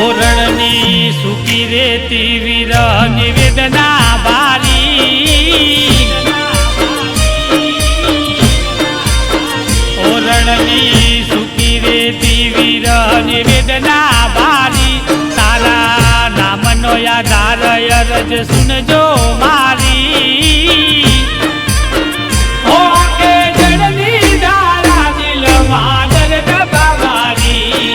ઓરણની સુકી રેતી વિરહ નિવેદના ભારી ઓરણની સુકી રેતી વિરહ નિવેદના ભારી તારા નામનો યાદાર અરજ સુનજો મારી ઓ કે જડની ધારા દિલમાં દર્દ બાબારી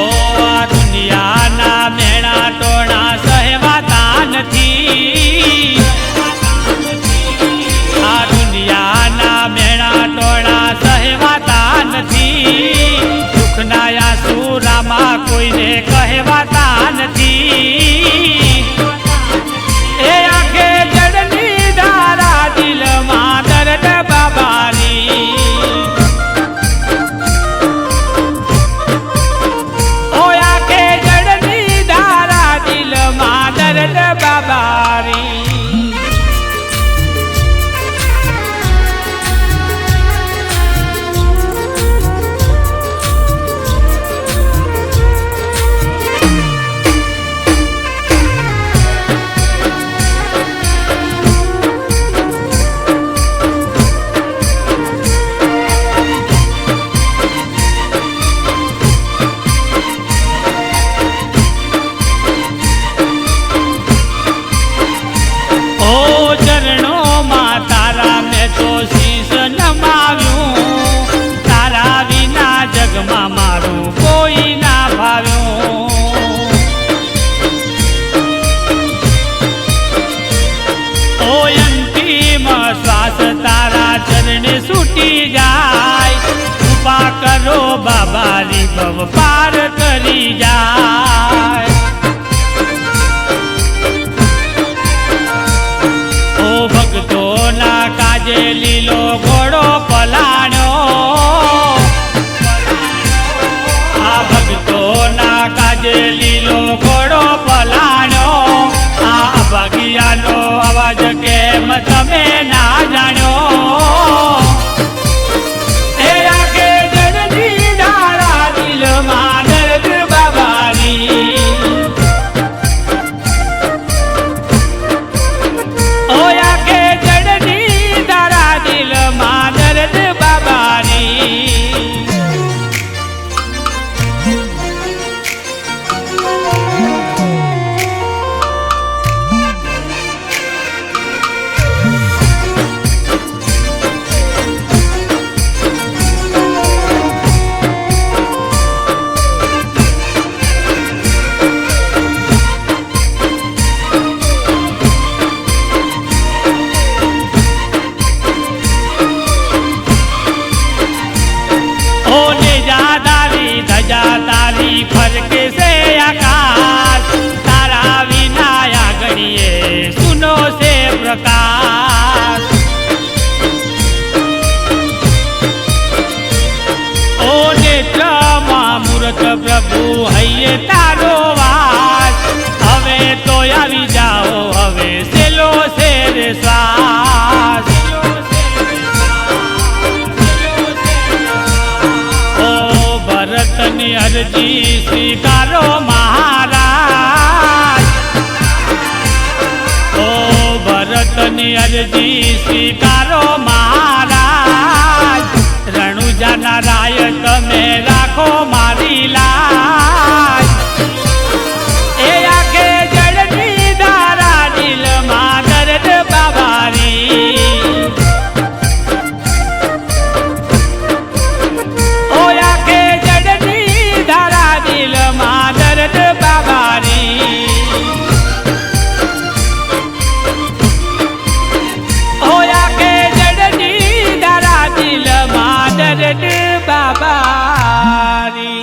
ઓ આ દુનિયાના મેણા ટોણા સહેવાતા નથી આ દુનિયાના મેણા ટોણા સહેવાતા નથી દુઃખના આંસુ રામા કોઈને કહેવાતા નથી એ આંખે જડની ધારા દિલમાં દર્દ બાબાની ઓ આંખે જડની ધારા દિલમાં દર્દ બાબાની કરો બાબારી ભવ પાર કરી જાય ઓ ભક્તોના કાજે લીલો ઘોડો પલાણ્યો આ ભક્તોના કાજે લીલો ઘોડો પલાણ્યો આ અભાગિયાનો અવાજ કેમ તમે ના જાણ્યો फरके से आकाश तारा विनाया गणिए सुनो से प्रकाश ओ नेत्र मूर्ख प्रभु हइये तारो वास हवे तो आवी जाओ हवे सेलो से रे श्वास भरतनी अर्जी स्वीकारो महाराज ओ भरतनी अर्जी स्वीकारो महाराज रणुजाना राय तमे राखो मारी लाज ए आगे जड़नी धारा दिलमां दर्द बाबारी बाबारी।